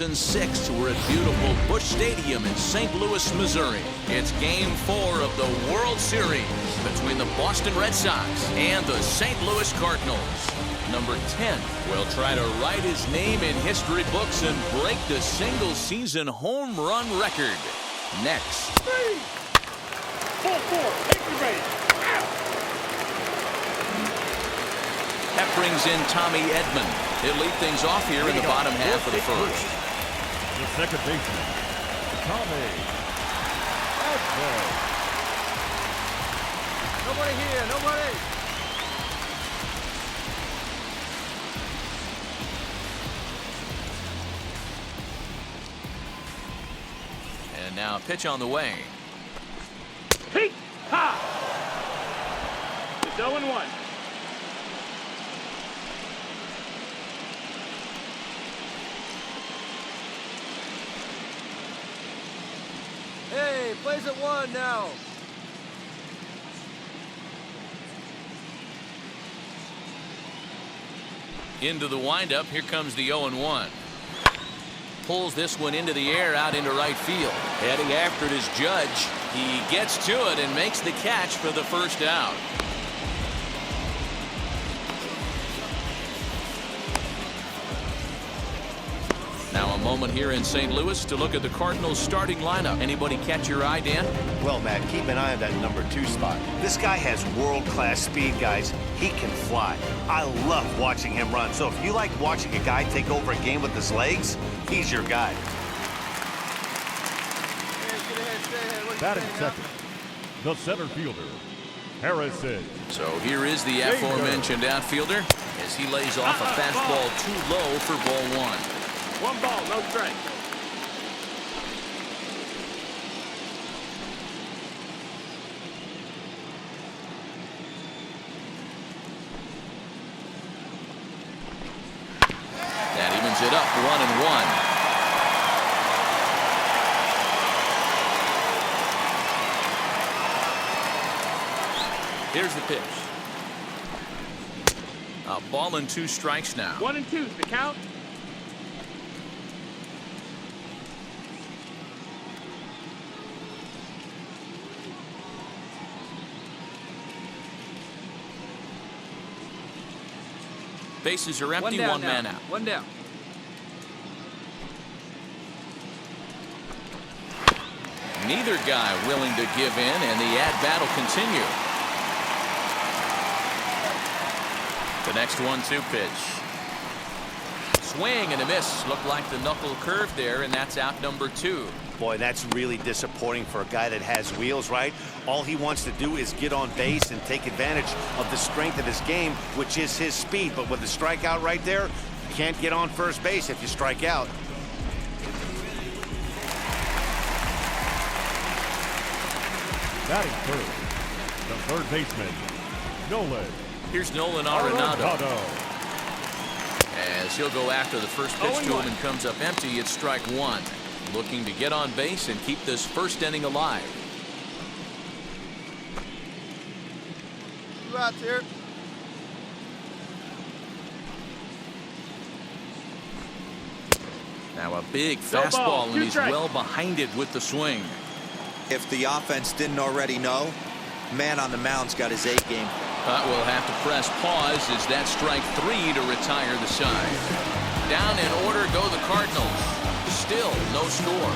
2006, we're at beautiful Busch Stadium in St. Louis, Missouri. It's Game 4 of the World Series between the Boston Red Sox and the St. Louis Cardinals. Number 10 will try to write his name in history books and break the single-season home run record. Next. 3, 4, take the race. That brings in Tommy Edman. He'll lead things off here in the bottom half of the first. The second baseman, Tommy Edman. Nobody here, nobody. And now a pitch on the way. Pete! Ha! It's 0-1. Hey, plays at 1 now. Into the windup. Here comes the 0-1. Pulls this one into the air out into right field. Heading after it is Judge. He gets to it and makes the catch for the first out. Now a moment here in St. Louis to look at the Cardinals starting lineup. Anybody catch your eye, Dan? Well, Matt, keep an eye on that number 2 spot. This guy has world-class speed, guys. He can fly. I love watching him run. So if you like watching a guy take over a game with his legs, he's your guy. Batting second, the center fielder, Harrison. So here is the aforementioned outfielder as he lays off a fastball too low for ball 1. 1 ball, no strike. That evens it up 1-1. Here's the pitch. A ball and 2 strikes now. 1-2's the count. Bases are empty, one man out. 1 down. Neither guy willing to give in, and the at-bat will continue. The next 1-2 pitch. Swing and a miss. Looked like the knuckle curve there, and that's out number 2. Boy, that's really disappointing for a guy that has wheels, right? All he wants to do is get on base and take advantage of the strength of his game, which is his speed. But with the strikeout right there, you can't get on first base if you strike out. Batting third, the third baseman, Nolan. Here's Nolan Arenado. As he'll go after the first pitch to him and comes up empty, it's strike 1. Looking to get on base and keep this first inning alive. 2 outs here. Now a big fastball, and he's well behind it with the swing. If the offense didn't already know, man on the mound's got his A game. But we'll have to press pause as that strike 3 to retire the side. Down in order go the Cardinals. Still no score.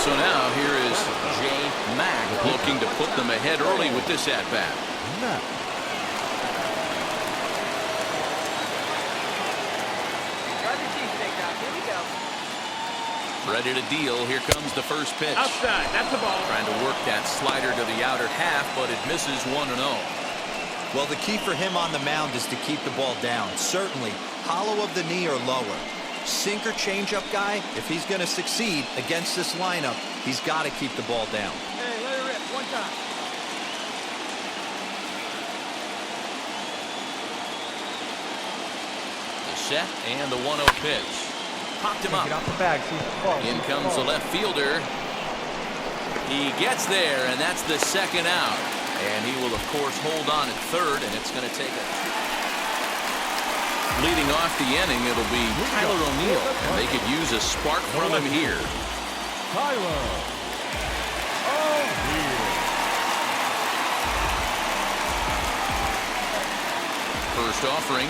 So now here is Jay Mack looking to put them ahead early with this at-bat. Ready to deal. Here comes the first pitch. Outside, that's the ball. Trying to work that slider to the outer half, but it misses 1-0. Well, the key for him on the mound is to keep the ball down. Certainly, hollow of the knee or lower. Sinker changeup guy, if he's going to succeed against this lineup, he's got to keep the ball down. Hey, let it rip 1 time. The set and the 1-0 pitch. Popped him up. Get off the bag, see if it falls. In comes the left fielder. He gets there, and that's the second out. And he will, of course, hold on at third, and it's going to take a... Leading off the inning, it'll be Tyler O'Neill, and they could use a spark from him here. Tyler O'Neill. First offering.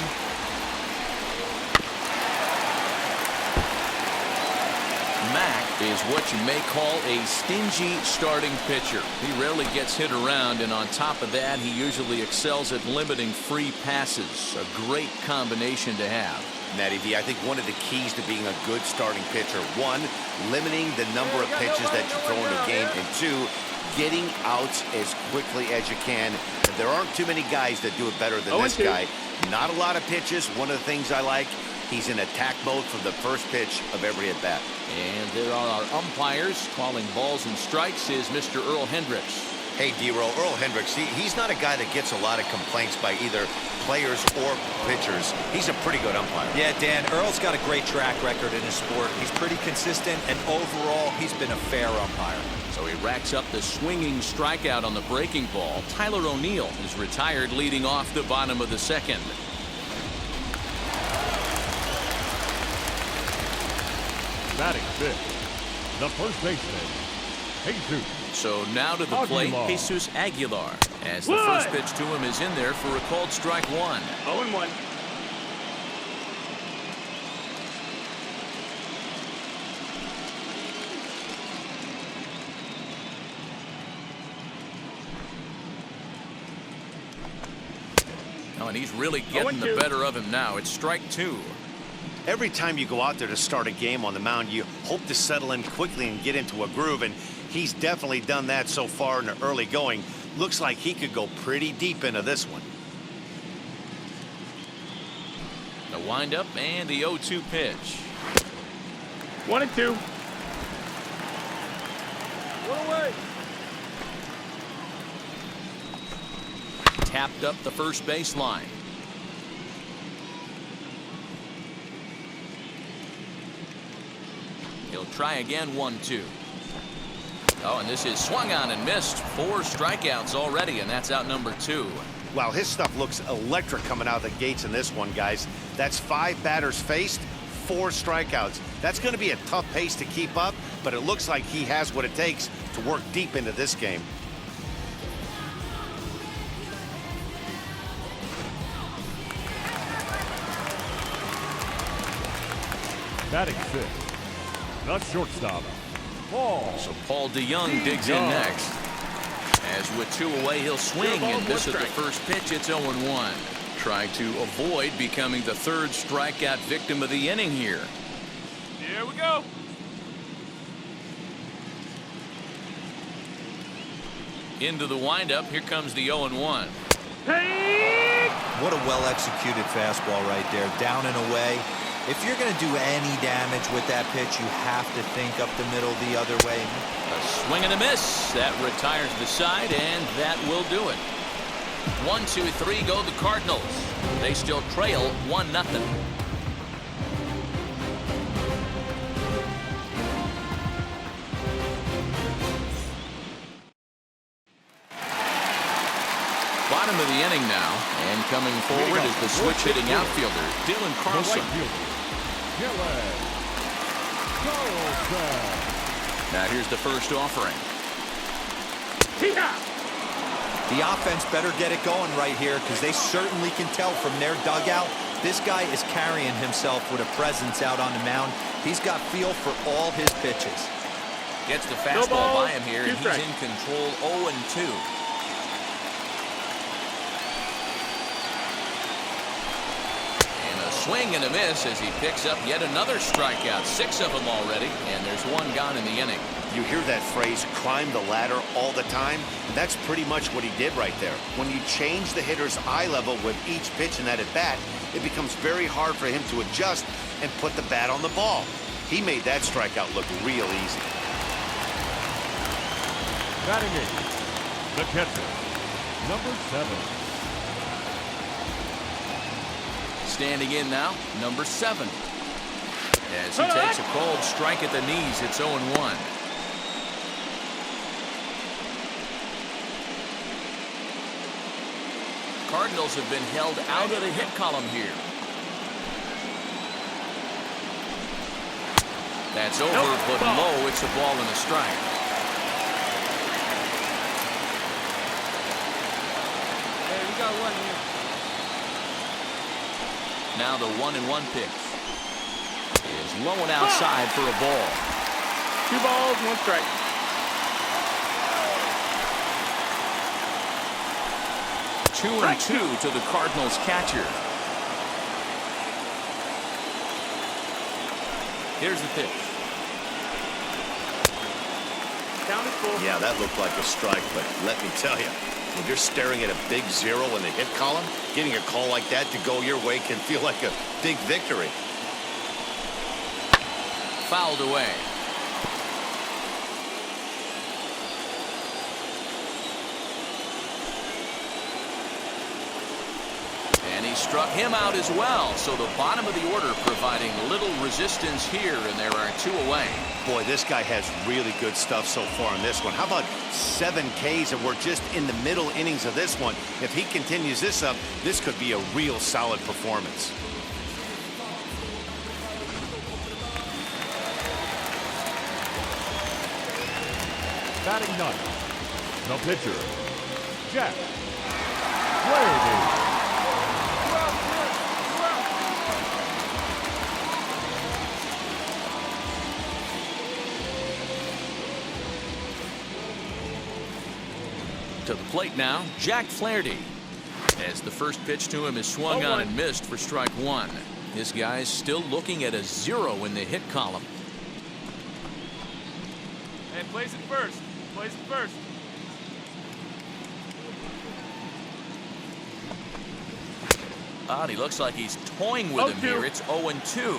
Mack is what you may call a stingy starting pitcher. He rarely gets hit around, and on top of that, he usually excels at limiting free passes. A great combination to have. Matty V, I think one of the keys to being a good starting pitcher, one, limiting the number of pitches that you throw in a game, and two, getting outs as quickly as you can. And there aren't too many guys that do it better than this guy. Not a lot of pitches. One of the things I like, he's in attack mode from the first pitch of every at-bat. And there are our umpires calling balls and strikes is Mr. Earl Hendricks. Hey, D-Roll, Earl Hendricks, he's not a guy that gets a lot of complaints by either players or pitchers. He's a pretty good umpire. Yeah, Dan, Earl's got a great track record in his sport. He's pretty consistent, and overall, he's been a fair umpire. So he racks up the swinging strikeout on the breaking ball. Tyler O'Neill is retired, leading off the bottom of the second. Batting fifth, the first baseman, Jesus. So now to the plate, Jesus Aguilar. As the first pitch to him is in there for a called strike one. 0-1. Oh, and he's really getting the better of him now. It's strike two. Every time you go out there to start a game on the mound, you hope to settle in quickly and get into a groove, and he's definitely done that so far in the early going. Looks like he could go pretty deep into this one. The windup and the 0-2 pitch. 1-2. One away. Tapped up the first baseline. He'll try again, 1-2. Oh, and this is swung on and missed. 4 strikeouts already, and that's out number 2. Wow, his stuff looks electric coming out of the gates in this one, guys. That's 5 batters faced, 4 strikeouts. That's going to be a tough pace to keep up, but it looks like he has what it takes to work deep into this game. Batting fifth, the shortstop, Paul. So Paul DeYoung digs in next. As with 2 away, he'll swing, and this is the first pitch. It's 0-1. Try to avoid becoming the 3rd strikeout victim of the inning here. Here we go. Into the windup. Here comes the 0-1. Hey! What a well-executed fastball right there, down and away. If you're going to do any damage with that pitch, you have to think up the middle the other way. A swing and a miss. That retires the side, and that will do it. 1, 2, 3 go the Cardinals. They still trail 1-0. Bottom of the inning now, and coming forward is the switch-hitting outfielder, Dylan Carlson. Now here's the first offering. The offense better get it going right here, because they certainly can tell from their dugout this guy is carrying himself with a presence out on the mound. He's got feel for all his pitches. Gets the fastball by him here, and he's in control. 0-2. Swing and a miss as he picks up yet another strikeout. 6 of them already, and there's 1 gone in the inning. You hear that phrase, climb the ladder, all the time. That's pretty much what he did right there. When you change the hitter's eye level with each pitch in that at bat, it becomes very hard for him to adjust and put the bat on the ball. He made that strikeout look real easy. Batting 8, the catcher, number 7. Standing in now, number 7. As he takes a cold strike at the knees, it's 0-1. Cardinals have been held out of the hit column here. That's over, but low. It's a ball and a strike. Hey, we got one here. Now the 1-1 pitch is low and outside for a ball. 2 balls, 1 strike. Two and two to the Cardinals catcher. Here's the pitch. Count is full. Yeah, that looked like a strike, but let me tell you, when you're staring at a big 0 in the hit column, getting a call like that to go your way can feel like a big victory. Fouled away. And he struck him out as well. So the bottom of the order providing little resistance here, and there are 2 away. Boy, this guy has really good stuff so far in this one. How about 7 Ks, and we're just in the middle innings of this one. If he continues this up, this could be a real solid performance. Batting 9th, the pitcher, Jack Flaherty. To the plate now, Jack Flaherty. As the first pitch to him is swung on and missed for strike 1. This guy's still looking at a 0 in the hit column. Hey, place it first. Place it first. And he looks like he's toying with him here. It's 0-2.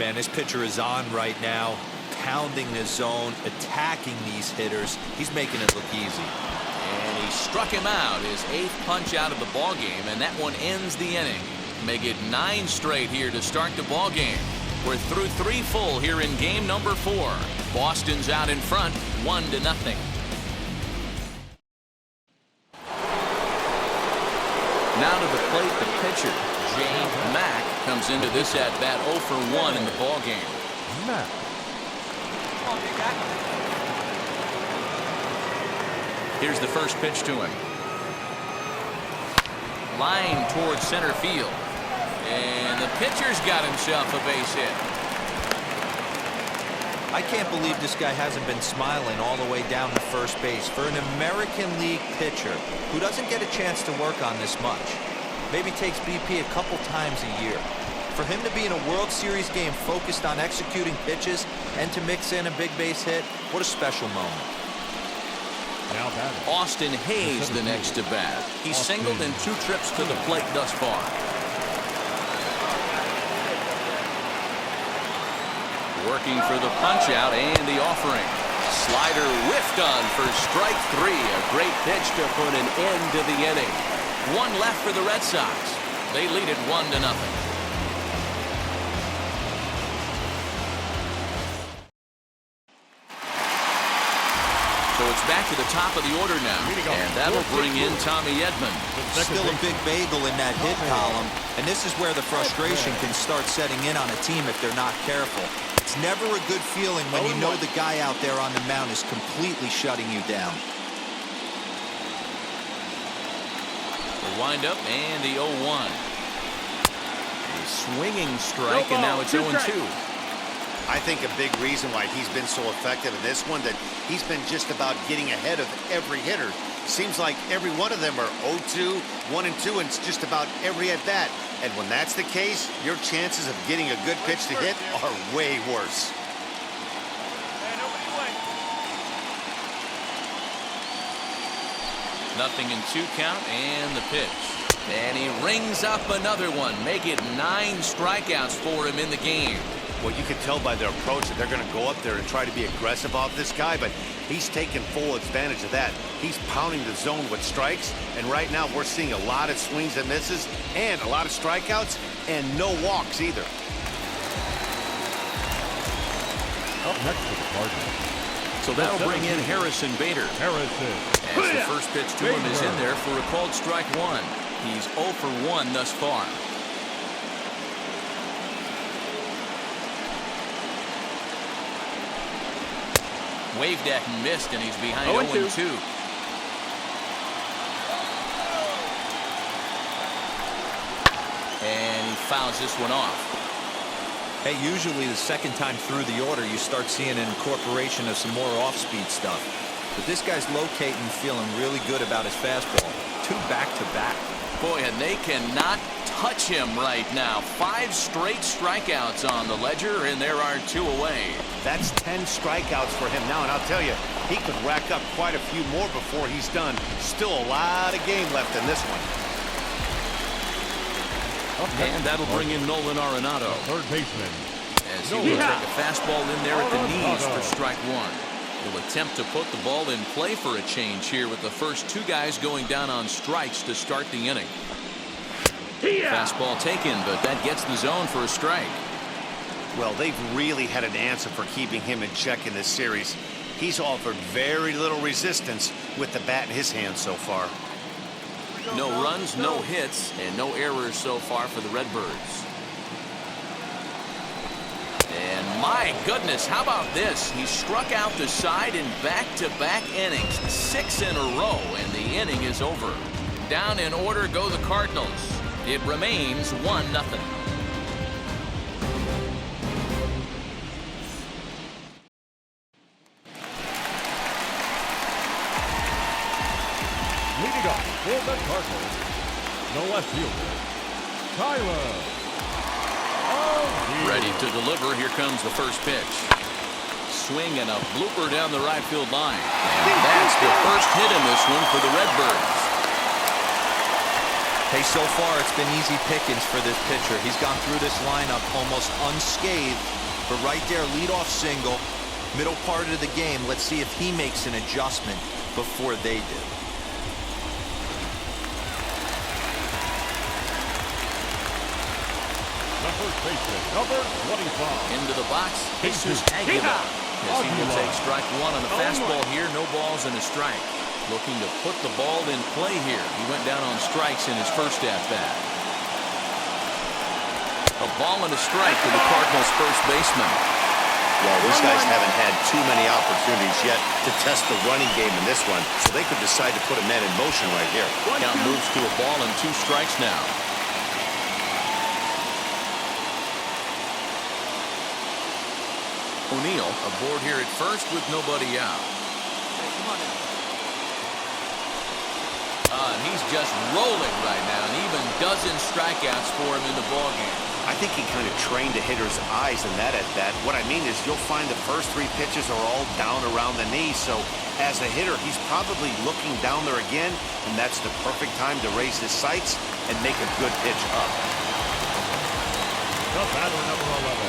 Man, this pitcher is on right now, pounding the zone, attacking these hitters. He's making it look easy. And he struck him out, his 8th punch out of the ball game, and that one ends the inning. Make it 9 straight here to start the ball game. We're through 3 full here in game number 4. Boston's out in front, 1-0. Now to the plate, the pitcher, James Mack, comes into this at-bat 0 for 1 in the ball game. Mack. Here's the first pitch to him. Line towards center field. And the pitcher's got himself a base hit. I can't believe this guy hasn't been smiling all the way down to first base for an American League pitcher who doesn't get a chance to work on this much. Maybe takes BP a couple times a year. For him to be in a World Series game focused on executing pitches and to mix in a big base hit, what a special moment. Now batting. Austin Hayes the next to bat. He's singled in 2 trips to the plate thus far. Working for the punch out and the offering. Slider whiffed on for strike 3. A great pitch to put an end to the inning. 1 left for the Red Sox. They lead it 1-0. So it's back to the top of the order now, and that'll bring in Tommy Edman. Still a big bagel in that hit column, and this is where the frustration can start setting in on a team if they're not careful. It's never a good feeling when you know the guy out there on the mound is completely shutting you down. The windup and the 0-1. A swinging strike, and now it's 0-2. I think a big reason why he's been so effective in this one, that he's been just about getting ahead of every hitter. Seems like every one of them are 0-2, 1-2, and it's just about every at-bat. And when that's the case, your chances of getting a good pitch to hit are way worse. Nothing in 2 count, and the pitch. And he rings up another one. Make it 9 strikeouts for him in the game. Well, you can tell by their approach that they're going to go up there and try to be aggressive off this guy, but he's taking full advantage of that. He's pounding the zone with strikes, and right now we're seeing a lot of swings and misses and a lot of strikeouts and no walks either. Up next for the Cardinals. So that'll bring in Harrison Bader. Harrison. As the first pitch to him is in there for a called strike one. He's 0 for 1 thus far. Waved at and missed, and he's behind 0-2. And he fouls this one off. Hey, usually the second time through the order, you start seeing an incorporation of some more off-speed stuff. But this guy's locating, feeling really good about his fastball. 2 back-to-back. Boy, and they cannot touch him right now. 5 straight strikeouts on the ledger, and there are 2 away. That's 10 strikeouts for him now, and I'll tell you, he could rack up quite a few more before he's done. Still a lot of game left in this one. And that'll bring in Nolan Arenado. Third baseman. As he will take a fastball in there at the knees for strike one. He'll attempt to put the ball in play for a change here with the first 2 guys going down on strikes to start the inning. Fastball taken, but that gets the zone for a strike. Well, they've really had an answer for keeping him in check in this series. He's offered very little resistance with the bat in his hand so far. No runs, no hits, and no errors so far for the Redbirds. And my goodness, how about this? He struck out the side in back-to-back innings, 6 in a row, and the inning is over. Down in order go the Cardinals. It remains 1-0. Leading up for the Cardinals, the left fielder, Tyler. Ready to deliver. Here comes the first pitch. Swing and a blooper down the right field line. And that's the first hit in this one for the Redbirds. Hey, so far it's been easy pickings for this pitcher. He's gone through this lineup almost unscathed. But right there, leadoff single, middle part of the game. Let's see if he makes an adjustment before they do. First baseman, number 25. Into the box, Jesus Aguilar. As he will take strike one on the fastball here. No balls and a strike. Looking to put the ball in play here. He went down on strikes in his first at-bat. A ball and a strike to the Cardinals' first baseman. Well, these guys haven't had too many opportunities yet to test the running game in this one, so they could decide to put a man in motion right here. Count moves to a ball and 2 strikes now. O'Neill aboard here at first with nobody out. He's just rolling right now, and even dozen strikeouts for him in the ballgame. I think he kind of trained the hitter's eyes in that at-bat. What I mean is you'll find the first 3 pitches are all down around the knee, so as a hitter, he's probably looking down there again, and that's the perfect time to raise his sights and make a good pitch up. The batter, number 11,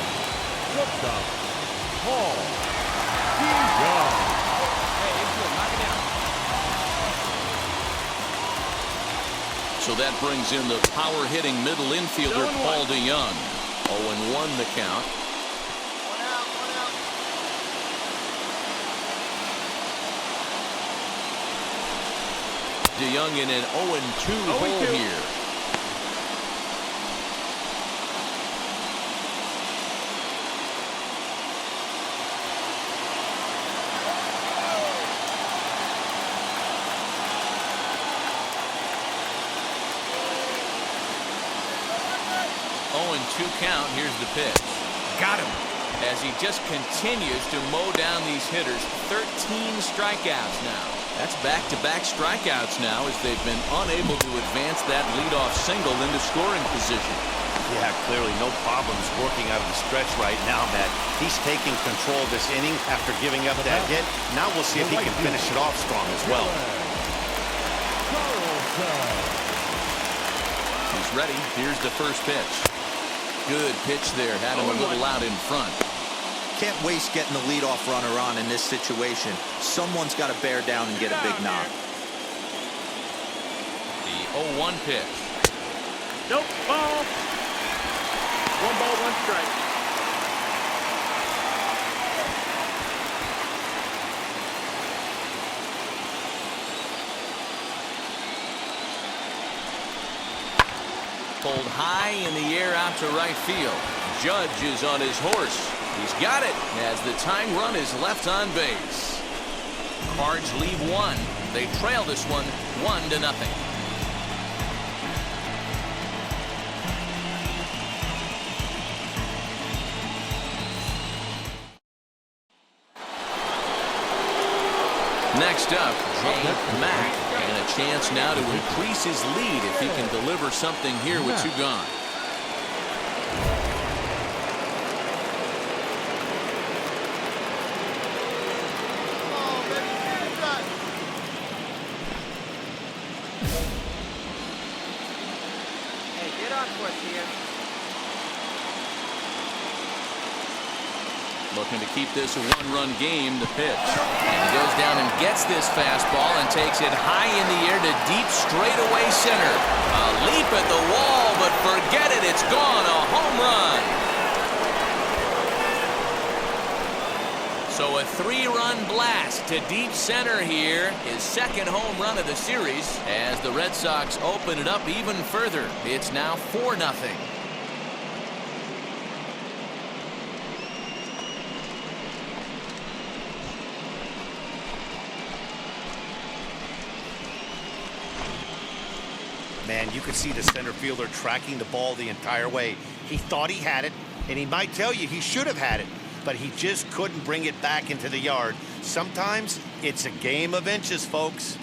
shortstop, Paul DeYoung. So that brings in the power-hitting middle infielder, Paul DeYoung. 0-1 the count. DeYoung in an 0-2 hole here. Count. Here's the pitch. Got him. As he just continues to mow down these hitters. 13 strikeouts now. That's back-to-back strikeouts now as they've been unable to advance that leadoff single into scoring position. Yeah, clearly no problems working out of the stretch right now, Matt. He's taking control of this inning after giving up that hit. Now we'll see if he can finish it off strong as well. He's ready. Here's the first pitch. Good pitch there. Had him a little out in front. Can't waste getting the leadoff runner on in this situation. Someone's got to bear down and get a big knock. The 0-1 pitch. Nope, ball. 1 ball, 1 strike. Pulled high in the air out to right field. Judge is on his horse. He's got it as the tying run is left on base. Cards lead one. They trail this one 1-0. Next up, Jake Mack, and a chance now to increase his lead if he can deliver something here with 2 gone. Hey, get on for us here. Looking to keep this a 1-run game. The pitch. And he goes down and gets this fastball and takes it high in the air to deep straightaway center. A leap at the wall, but forget it. It's gone. A home run. So a 3-run blast to deep center here. His second home run of the series as the Red Sox open it up even further. It's now 4-0. Man, you could see the center fielder tracking the ball the entire way. He thought he had it, and he might tell you he should have had it, but he just couldn't bring it back into the yard. Sometimes it's a game of inches, folks.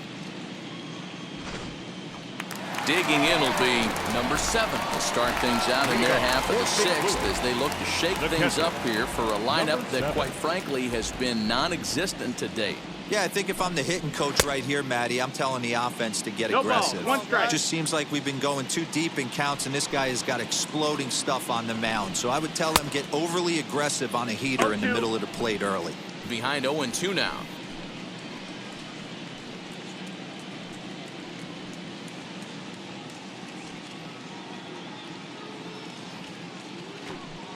Digging in will be number 7 to start things out in their half of the 6th as they look to shake things up here for a lineup that, quite frankly, has been non-existent to date. Yeah, I think if I'm the hitting coach right here, Matty, I'm telling the offense to get No aggressive. ball, 1 strike. It just seems like we've been going too deep in counts, and this guy has got exploding stuff on the mound. So I would tell him get overly aggressive on a heater in the middle of the plate early. Behind 0-2 now.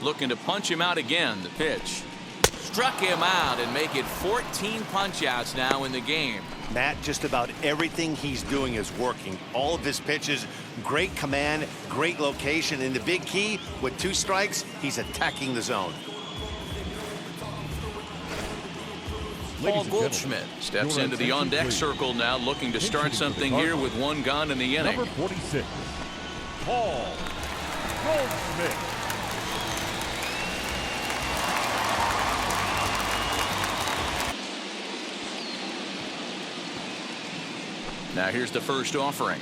Looking to punch him out again. The pitch. Struck him out and make it 14 punch-outs now in the game. Matt, just about everything he's doing is working. All of his pitches, great command, great location, and the big key, with 2 strikes, he's attacking the zone. Paul Goldschmidt steps into the on-deck circle now, looking to start something here with 1 gone in the inning. Number 46, Paul Goldschmidt. Now here's the first offering.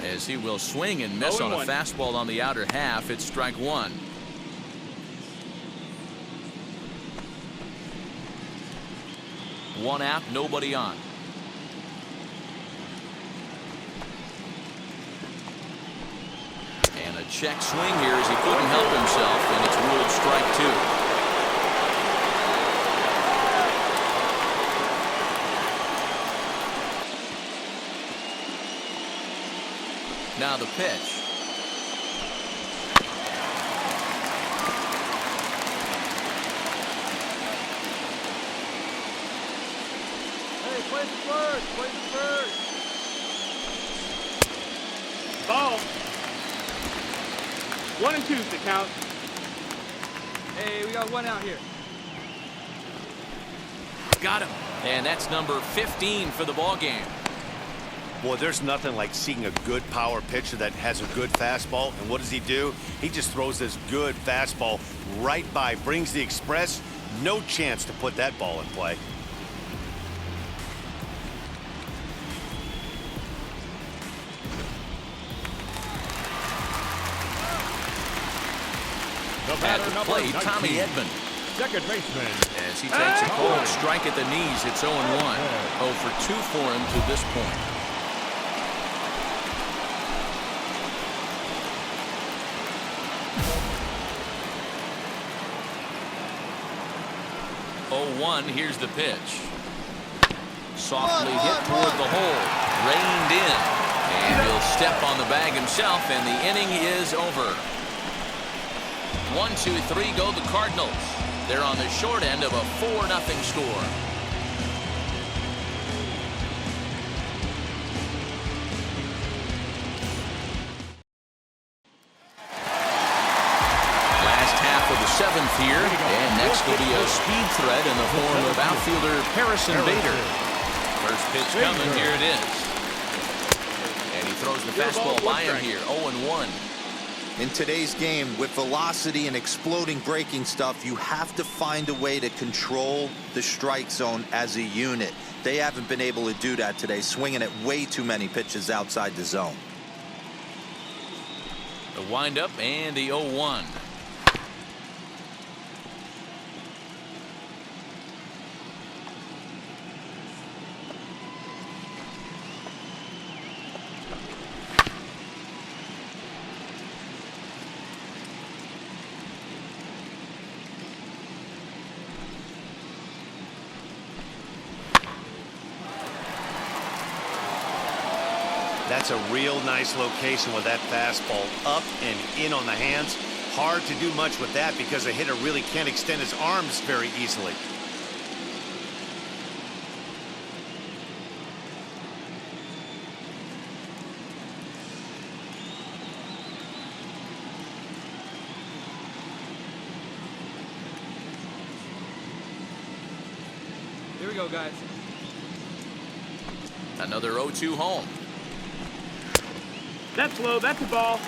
As he will swing and miss on a 0-1. fastball on the outer half. It's strike 1. One out, nobody on. And a check swing here as he couldn't help himself, and it's ruled strike 2. Now the pitch. Hey, play the first. Play the first. Ball. 1 and 2's the count. Hey, we got 1 out here. Got him. And that's number 15 for the ball game. Boy, there's nothing like seeing a good power pitcher that has a good fastball. And what does he do? He just throws this good fastball right by, brings the express. No chance to put that ball in play. At the plate, Tommy Edman. Second baseman. As he takes a cold strike at the knees, it's 0-1. 0 for 2 for him to this point. 0-1. Here's the pitch. Softly hit toward the hole. Reined in. And he'll step on the bag himself, and the inning is over. 1-2-3 go the Cardinals. They're on the short end of a 4-0 score. seventh here. And next will be a speed threat in the form of outfielder Harrison Bader. First pitch coming. Here it is. And he throws the fastball by him here. 0-1. In today's game, with velocity and exploding breaking stuff, you have to find a way to control the strike zone as a unit. They haven't been able to do that today, swinging at way too many pitches outside the zone. The windup and the 0-1. That's a real nice location with that fastball up and in on the hands. Hard to do much with that because a hitter really can't extend his arms very easily. Here we go, guys. Another 0-2 home. That's low. That's a ball.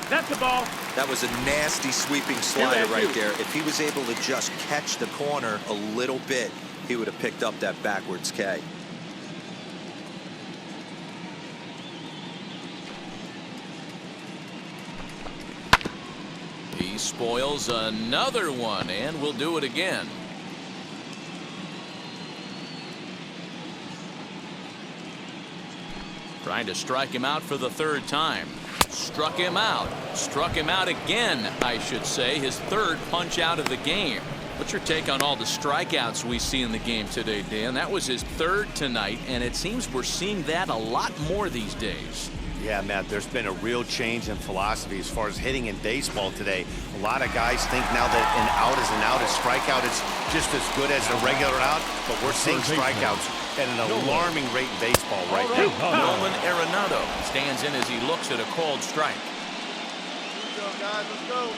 That's a ball. That was a nasty sweeping slider right there. If he was able to just catch the corner a little bit, he would have picked up that backwards K. He spoils another one, and will do it again. Trying to strike him out for the third time. Struck him out. Struck him out again, I should say. His third punch out of the game. What's your take on all the strikeouts we see in the game today, Dan? That was his third tonight, and it seems we're seeing that a lot more these days. Yeah, Matt, there's been a real change in philosophy as far as hitting in baseball today. A lot of guys think now that an out is an out, a strikeout is just as good as a regular out, but we're seeing strikeouts at an alarming rate in baseball right now. Nolan Arenado stands in as he looks at a called strike. Let's go, guys. Let's go.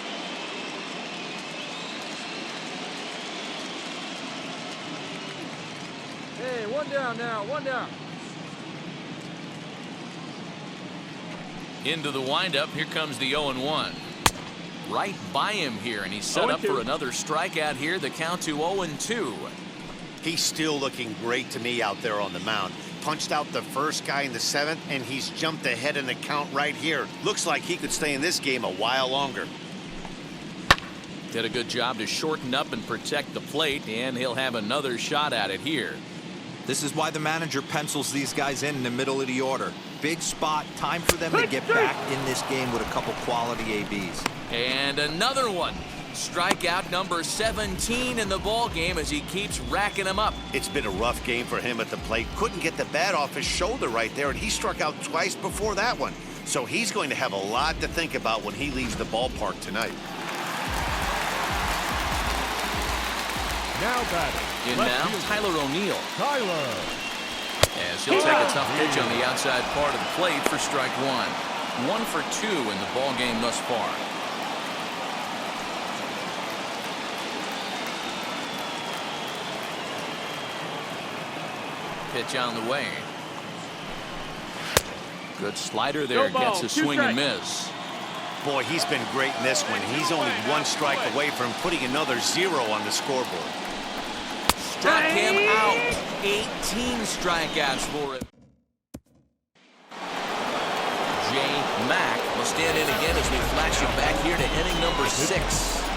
Hey, one down now. One down. Into the windup. Here comes the 0-1. Right by him here, and he's set up for another strikeout here. The count to 0-2. He's still looking great to me out there on the mound. Punched out the first guy in the seventh, and he's jumped ahead in the count right here. Looks like he could stay in this game a while longer. Did a good job to shorten up and protect the plate, and he'll have another shot at it here. This is why the manager pencils these guys in the middle of the order. Big spot, time for them to get back in this game with a couple quality ABs. And another one. Strikeout number 17 in the ball game as he keeps racking them up. It's been a rough game for him at the plate. Couldn't get the bat off his shoulder right there, and he struck out twice before that one. So he's going to have a lot to think about when he leaves the ballpark tonight. Now batting. In now, Tyler O'Neill. Tyler. As he'll take a tough pitch on the outside part of the plate for strike one. 1 for 2 in the ball game thus far. Pitch on the way. Good slider there. Gets a swing and miss. Boy, he's been great in this one. He's only one strike away from putting another 0 on the scoreboard. Struck him out. 18 strikeouts for him. Jay Mack will stand in again as we flash you back here to inning number 6.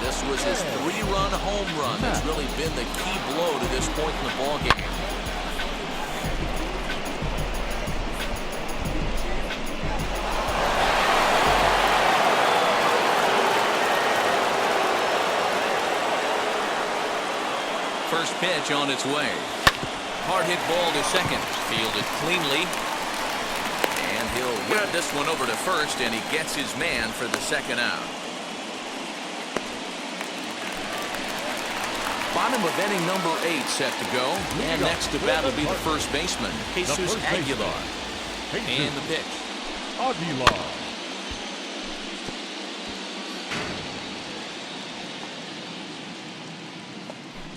This was his 3-run home run. That's really been the key blow to this point in the ball game. First pitch on its way. Hard hit ball to second. Fielded cleanly. And he'll whip this one over to first, and he gets his man for the second out. Bottom of inning number 8 set to go. And next to bat will be the first baseman, Jesus Aguilar. And the pitch. Aguilar.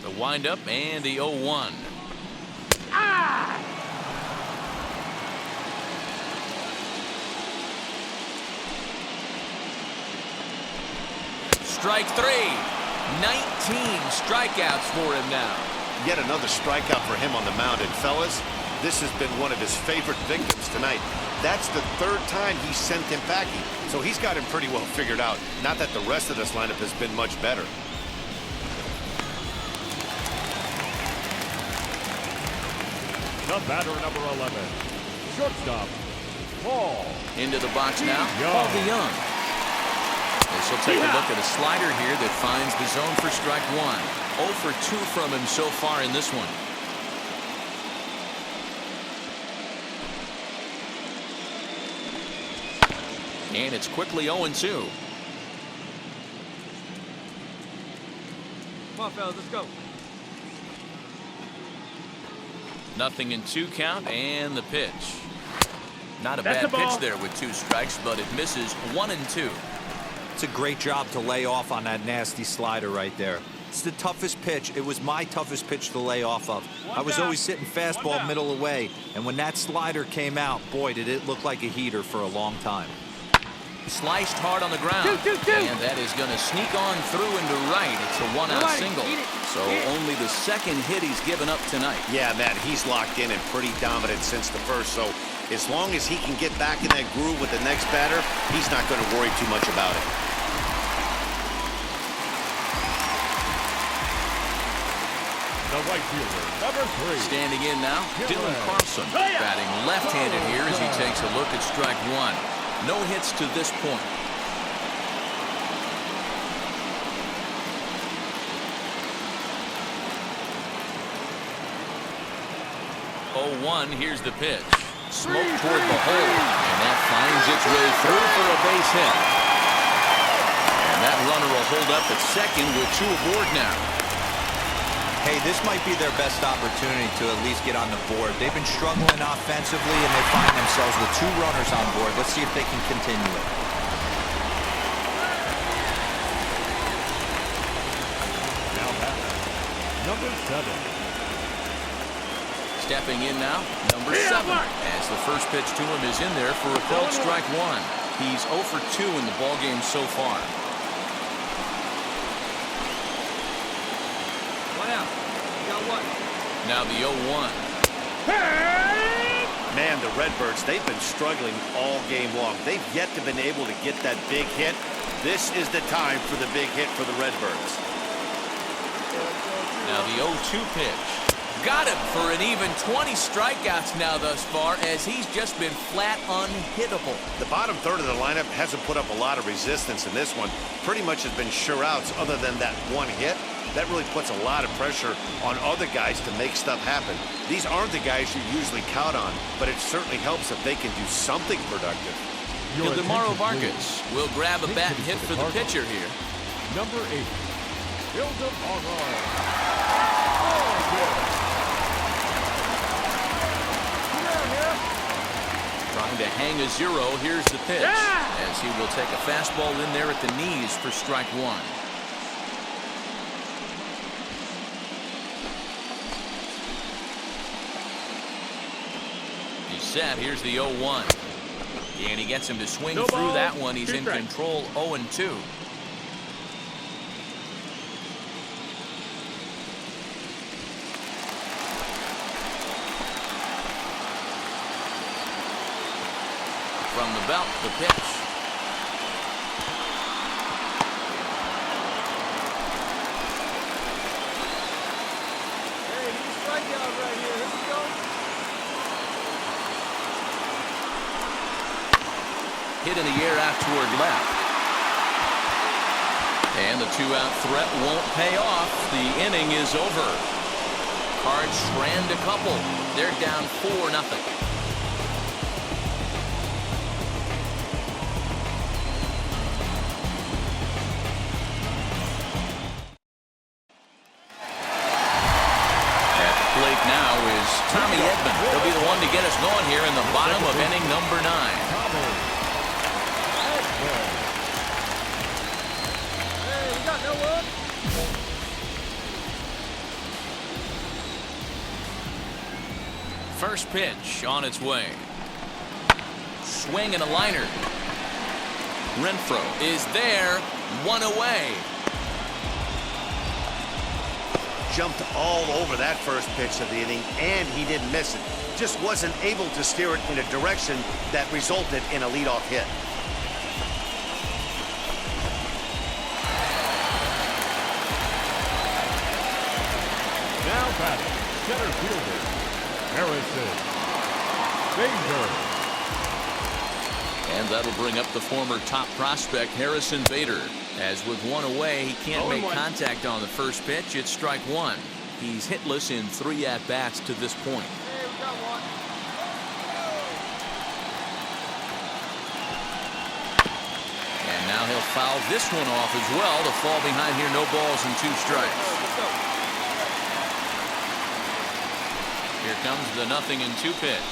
The windup and the 0-1. Strike three. 19 strikeouts for him now. Yet another strikeout for him on the mound. And fellas, this has been one of his favorite victims tonight. That's the third time he sent him packing. So he's got him pretty well figured out. Not that the rest of this lineup has been much better. The batter, number 11. Shortstop, Paul. Into the box now. Young. Paul DeYoung. This will take a look at a slider here that finds the zone for strike one. 0 for 2 from him so far in this one. And it's quickly 0-2. Come on, fellas, let's go. 0-2 count and the pitch. Not a That's bad the ball. pitch there with 2 strikes, but it misses 1-2. It's a great job to lay off on that nasty slider right there. It's the toughest pitch. It was my toughest pitch to lay off of. I was always sitting fastball middle away, and when that slider came out, boy, did it look like a heater for a long time. Sliced hard on the ground. And that is going to sneak on through into right. It's a 1-out single. So only the second hit he's given up tonight. Yeah, Matt, he's locked in and pretty dominant since the first. So as long as he can get back in that groove with the next batter, he's not going to worry too much about it. The right fielder, number 3. Standing in now, Dylan Carlson. Batting left-handed here as he takes a look at strike one. No hits to this point. 0-1, here's the pitch. Smoke toward the hole, and that finds its way through for a base hit. And that runner will hold up at second with 2 aboard now. Hey, this might be their best opportunity to at least get on the board. They've been struggling offensively, and they find themselves with 2 runners on board. Let's see if they can continue it. Now batter, number 7. Stepping in now, number 7, as the first pitch to him is in there for a called strike one. He's 0 for 2 in the ballgame so far. One out. You got one. Now the 0-1. Man, the Redbirds, they've been struggling all game long. They've yet to been able to get that big hit. This is the time for the big hit for the Redbirds. Now the 0-2 pitch. Got him for an even 20 strikeouts now thus far, as he's just been flat unhittable. The bottom third of the lineup hasn't put up a lot of resistance in this one. Pretty much has been sure outs other than that one hit. That really puts a lot of pressure on other guys to make stuff happen. These aren't the guys you usually count on, but it certainly helps if they can do something productive. Ildemaro Vargas will grab a bat and hit for the pitcher here. Number 8. Ildemaro. Trying to hang a 0. Here's the pitch, as he will take a fastball in there at the knees for strike one. He's set. Here's the 0-1. And he gets him to swing through that one. He's in control. 0-2. From the belt, the pitch. Hey, he's strikeout right here. Here we go. Hit in the air out toward left. And the 2-out threat won't pay off. The inning is over. Cards strand a couple. They're down 4-0. Tommy Edman. He'll be the one to get us going here in the bottom of inning number 9. Hey, we got no one. First pitch on its way. Swing and a liner. Renfroe is there. One away. Jumped all over that first pitch of the inning, and he didn't miss it. Just wasn't able to steer it in a direction that resulted in a leadoff hit. Now batting, center fielder, Harrison. Bader. And that'll bring up the former top prospect, Harrison Bader. As with one away, he can't make contact on the first pitch. It's strike 1. He's hitless in 3 at-bats to this point. Hey, we got one. And now he'll foul this one off as well to fall behind here. No balls and 2 strikes. Let's go. Here comes the 0-2 pitch.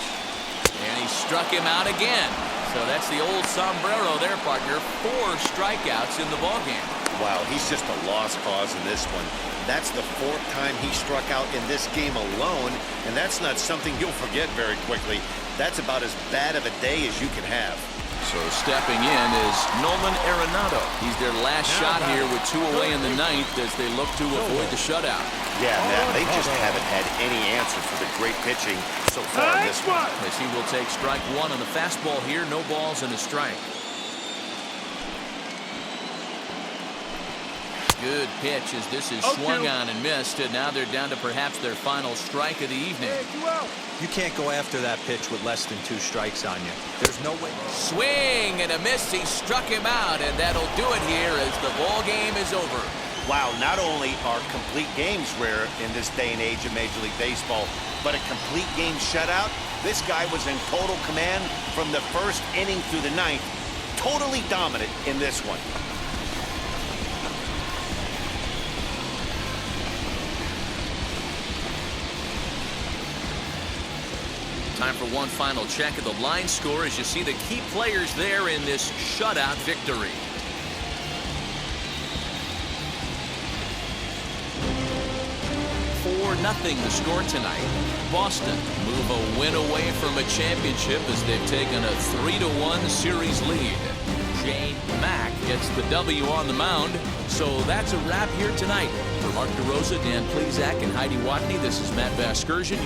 And he struck him out again. So that's the old sombrero there, partner. 4 strikeouts in the ballgame. Wow, he's just a lost cause in this one. That's the 4th time he struck out in this game alone, and that's not something you'll forget very quickly. That's about as bad of a day as you can have. So stepping in is Nolan Arenado. He's their last shot here with 2 away in the 9th as they look to avoid the shutout. Yeah, man, they just haven't had any answer for the great pitching so far in this one. As he will take strike 1 on the fastball here. No balls and a strike. Good pitch as this is swung on and missed. And now they're down to perhaps their final strike of the evening. Hey, 2 out. You can't go after that pitch with less than 2 strikes on you. There's no way. Swing and a miss. He struck him out, and that'll do it here as the ball game is over. Wow, not only are complete games rare in this day and age of Major League Baseball, but a complete game shutout. This guy was in total command from the 1st inning through the 9th. Totally dominant in this one. Time for one final check of the line score as you see the key players there in this shutout victory. Nothing the score tonight. Boston move a win away from a championship as they've taken a 3-1 series lead. Shane Mack gets the W on the mound. So that's a wrap here tonight. For Mark DeRosa, Dan Plezak, and Heidi Watney, this is Matt Vasgersian.